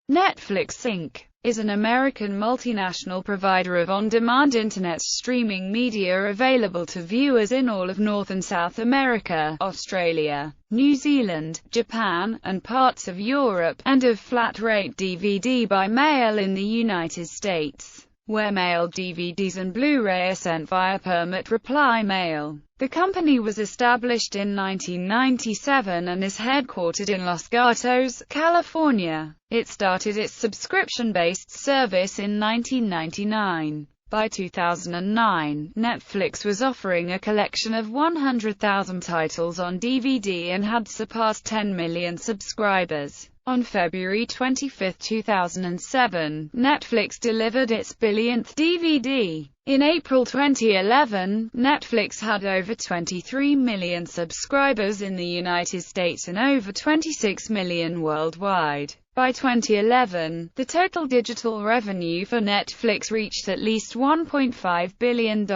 Netflix Inc. is an American multinational provider of on-demand internet streaming media available to viewers in all of North and South America, Australia, New Zealand, Japan, and parts of Europe, and of flat-rate DVD by mail in the United States, where mailed DVDs and Blu-ray are sent via permit reply mail. The company was established in 1997 and is headquartered in Los Gatos, California. It started its subscription-based service in 1999. By 2009, Netflix was offering a collection of 100,000 titles on DVD and had surpassed 10 million subscribers. On February 25, 2007, Netflix delivered its billionth DVD. In April 2011, Netflix had over 23 million subscribers in the United States and over 26 million worldwide. By 2011, the total digital revenue for Netflix reached at least $1.5 billion.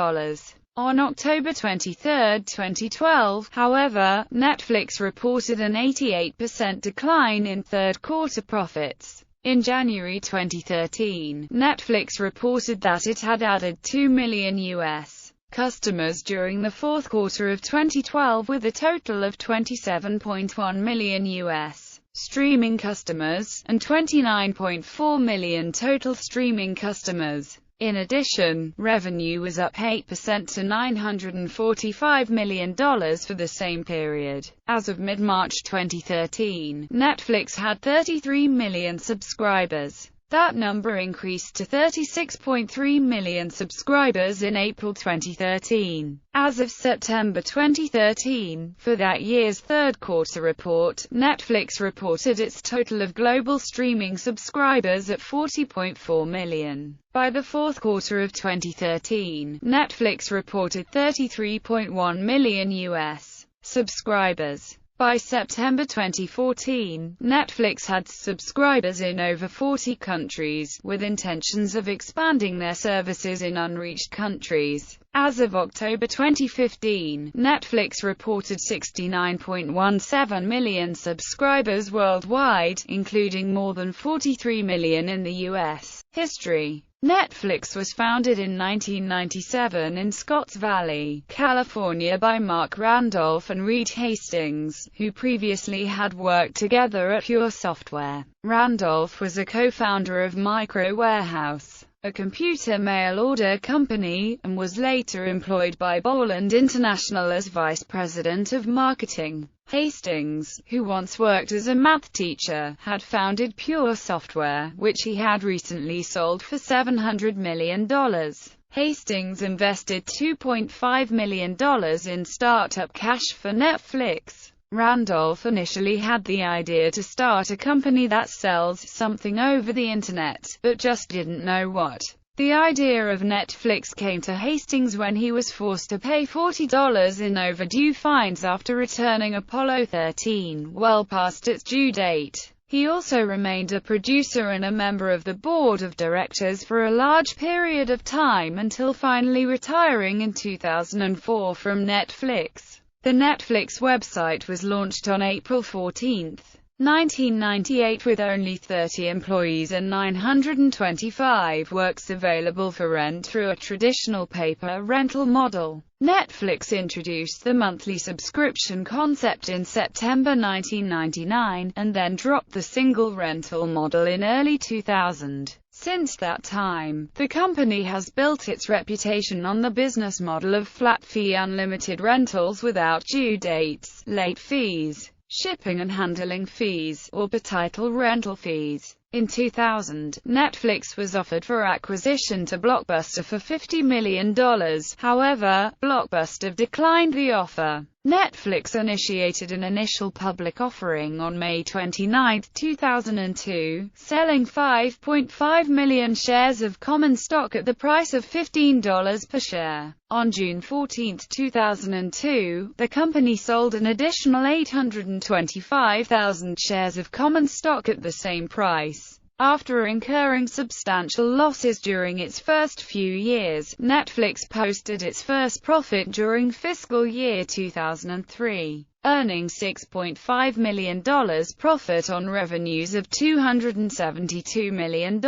On October 23, 2012, however, Netflix reported an 88% decline in third-quarter profits. In January 2013, Netflix reported that it had added 2 million U.S. customers during the fourth quarter of 2012 with a total of 27.1 million U.S. streaming customers, and 29.4 million total streaming customers. In addition, revenue was up 8% to $945 million for the same period. As of mid-March 2013, Netflix had 33 million subscribers. That number increased to 36.3 million subscribers in April 2013. As of September 2013, for that year's third-quarter report, Netflix reported its total of global streaming subscribers at 40.4 million. By the fourth quarter of 2013, Netflix reported 33.1 million U.S. subscribers. By September 2014, Netflix had subscribers in over 40 countries, with intentions of expanding their services in unreached countries. As of October 2015, Netflix reported 69.17 million subscribers worldwide, including more than 43 million in the U.S. History. Netflix was founded in 1997 in Scotts Valley, California by Mark Randolph and Reed Hastings, who previously had worked together at Pure Software. Randolph was a co-founder of Micro Warehouse, a computer mail-order company, and was later employed by Boland International as vice president of marketing. Hastings, who once worked as a math teacher, had founded Pure Software, which he had recently sold for $700 million. Hastings invested $2.5 million in startup cash for Netflix. Randolph initially had the idea to start a company that sells something over the internet, but just didn't know what. The idea of Netflix came to Hastings when he was forced to pay $40 in overdue fines after returning Apollo 13 well past its due date. He also remained a producer and a member of the board of directors for a large period of time until finally retiring in 2004 from Netflix. The Netflix website was launched on April 14, 1998 with only 30 employees and 925 works available for rent through a traditional paper rental model. Netflix introduced the monthly subscription concept in September 1999, and then dropped the single rental model in early 2000. Since that time, the company has built its reputation on the business model of flat-fee unlimited rentals without due dates, late fees, shipping and handling fees, or per-title rental fees. In 2000, Netflix was offered for acquisition to Blockbuster for $50 million. However, Blockbuster declined the offer. Netflix initiated an initial public offering on May 29, 2002, selling 5.5 million shares of common stock at the price of $15 per share. On June 14, 2002, the company sold an additional 825,000 shares of common stock at the same price. After incurring substantial losses during its first few years, Netflix posted its first profit during fiscal year 2003. earning $6.5 million profit on revenues of $272 million.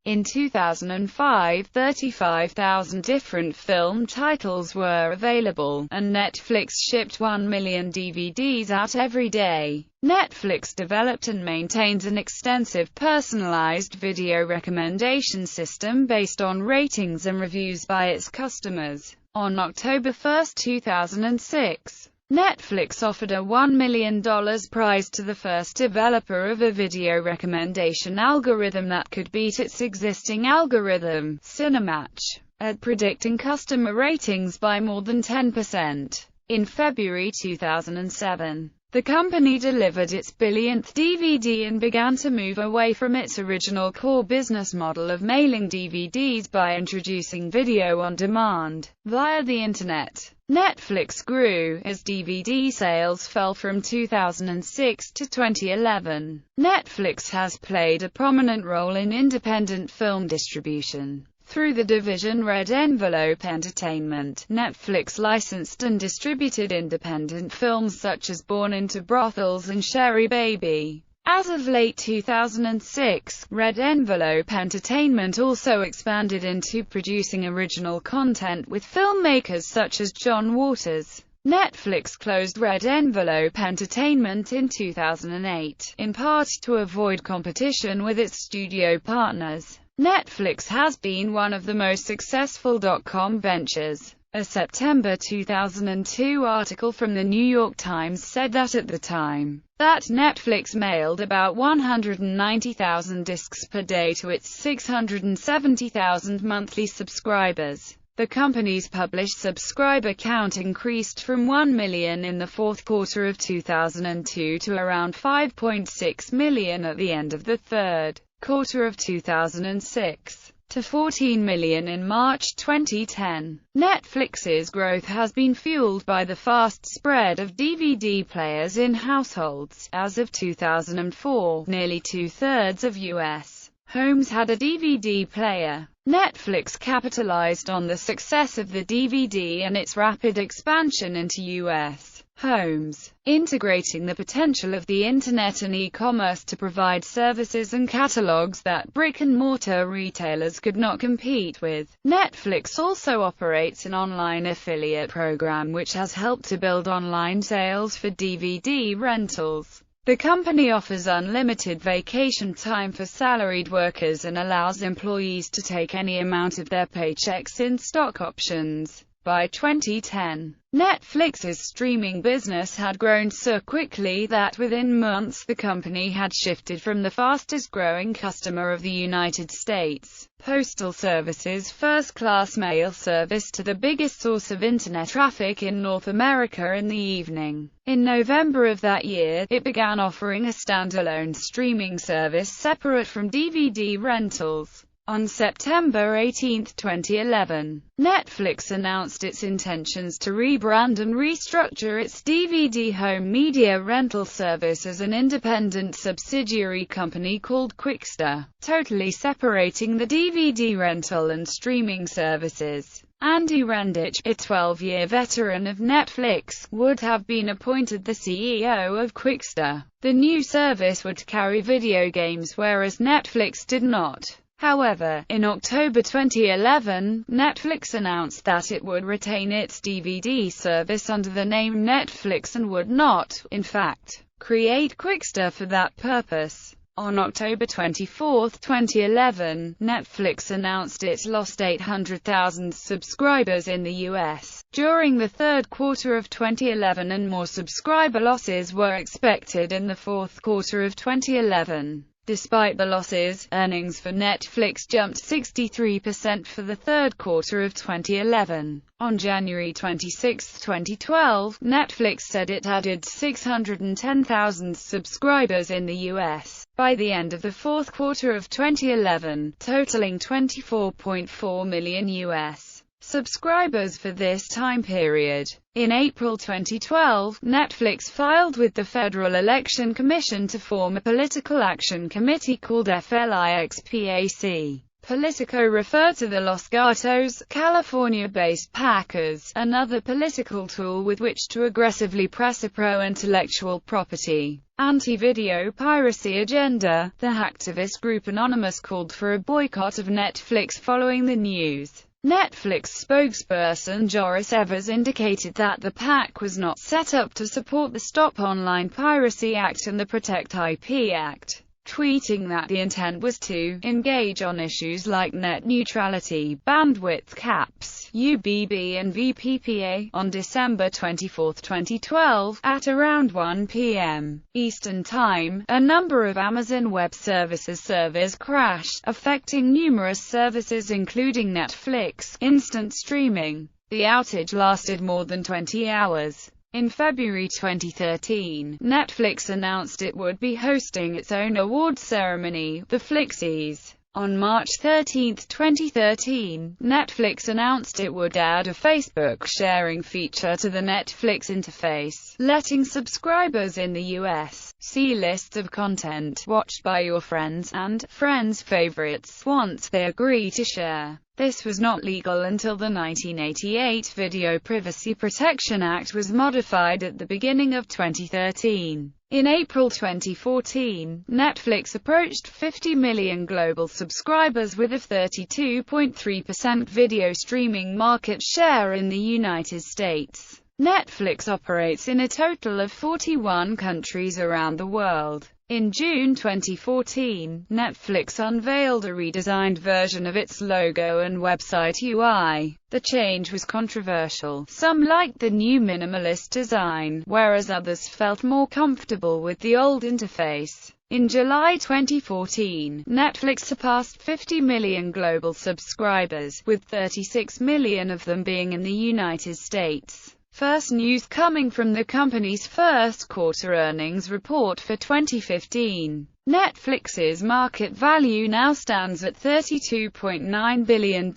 In 2005, 35,000 different film titles were available, and Netflix shipped 1 million DVDs out every day. Netflix developed and maintains an extensive personalized video recommendation system based on ratings and reviews by its customers. On October 1, 2006, Netflix offered a $1 million prize to the first developer of a video recommendation algorithm that could beat its existing algorithm, Cinematch, at predicting customer ratings by more than 10%. In February 2007, the company delivered its billionth DVD and began to move away from its original core business model of mailing DVDs by introducing video on demand via the Internet. Netflix grew as DVD sales fell from 2006 to 2011. Netflix has played a prominent role in independent film distribution. Through the division Red Envelope Entertainment, Netflix licensed and distributed independent films such as Born into Brothels and Sherry Baby. As of late 2006, Red Envelope Entertainment also expanded into producing original content with filmmakers such as John Waters. Netflix closed Red Envelope Entertainment in 2008, in part to avoid competition with its studio partners. Netflix has been one of the most successful .com ventures. A September 2002 article from the New York Times said that at the time that Netflix mailed about 190,000 discs per day to its 670,000 monthly subscribers. The company's published subscriber count increased from 1 million in the fourth quarter of 2002 to around 5.6 million at the end of the third quarter of 2006. To 14 million in March 2010. Netflix's growth has been fueled by the fast spread of DVD players in households. As of 2004, nearly two-thirds of U.S. homes had a DVD player. Netflix capitalized on the success of the DVD and its rapid expansion into U.S. homes, integrating the potential of the Internet and e-commerce to provide services and catalogs that brick-and-mortar retailers could not compete with. Netflix also operates an online affiliate program which has helped to build online sales for DVD rentals. The company offers unlimited vacation time for salaried workers and allows employees to take any amount of their paychecks in stock options. By 2010, Netflix's streaming business had grown so quickly that within months the company had shifted from the fastest-growing customer of the United States Postal Service's first-class mail service to the biggest source of Internet traffic in North America in the evening. In November of that year, it began offering a standalone streaming service separate from DVD rentals. On September 18, 2011, Netflix announced its intentions to rebrand and restructure its DVD home media rental service as an independent subsidiary company called Quickster, totally separating the DVD rental and streaming services. Andy Rendich, a 12-year veteran of Netflix, would have been appointed the CEO of Quickster. The new service would carry video games whereas Netflix did not. However, in October 2011, Netflix announced that it would retain its DVD service under the name Netflix and would not, in fact, create Quickster for that purpose. On October 24, 2011, Netflix announced it lost 800,000 subscribers in the U.S. during the third quarter of 2011 and more subscriber losses were expected in the fourth quarter of 2011. Despite the losses, earnings for Netflix jumped 63% for the third quarter of 2011. On January 26, 2012, Netflix said it added 610,000 subscribers in the U.S. by the end of the fourth quarter of 2011, totaling 24.4 million U.S. subscribers for this time period. In April 2012, Netflix filed with the Federal Election Commission to form a political action committee called FLIXPAC. Politico referred to the Los Gatos, California-based PAC as another political tool with which to aggressively press a pro-intellectual property, anti-video piracy agenda. The hacktivist group Anonymous called for a boycott of Netflix following the news. Netflix spokesperson Joris Evers indicated that the PAC was not set up to support the Stop Online Piracy Act and the Protect IP Act, tweeting that the intent was to engage on issues like net neutrality, bandwidth caps, UBB and VPPA. On December 24, 2012, at around 1 p.m. Eastern Time, a number of Amazon Web Services servers crashed, affecting numerous services including Netflix instant streaming. The outage lasted more than 20 hours. In February 2013, Netflix announced it would be hosting its own awards ceremony, the Flixies. On March 13, 2013, Netflix announced it would add a Facebook sharing feature to the Netflix interface, letting subscribers in the U.S. see lists of content watched by your friends and friends' favorites once they agree to share. This was not legal until the 1988 Video Privacy Protection Act was modified at the beginning of 2013. In April 2014, Netflix approached 50 million global subscribers with a 32.3% video streaming market share in the United States. Netflix operates in a total of 41 countries around the world. In June 2014, Netflix unveiled a redesigned version of its logo and website UI. The change was controversial. Some liked the new minimalist design, whereas others felt more comfortable with the old interface. In July 2014, Netflix surpassed 50 million global subscribers, with 36 million of them being in the United States. First news coming from the company's first quarter earnings report for 2015. Netflix's market value now stands at $32.9 billion,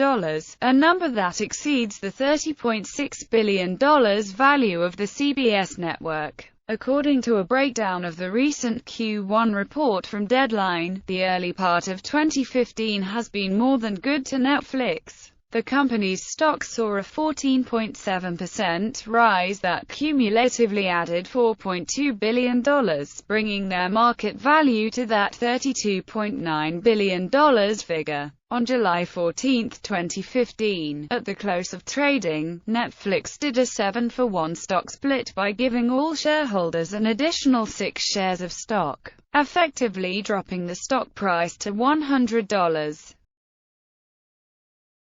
a number that exceeds the $30.6 billion value of the CBS network. According to a breakdown of the recent Q1 report from Deadline, the early part of 2015 has been more than good to Netflix. The company's stock saw a 14.7% rise that cumulatively added $4.2 billion, bringing their market value to that $32.9 billion figure. On July 14, 2015, at the close of trading, Netflix did a 7-for-1 stock split by giving all shareholders an additional 6 shares of stock, effectively dropping the stock price to $100.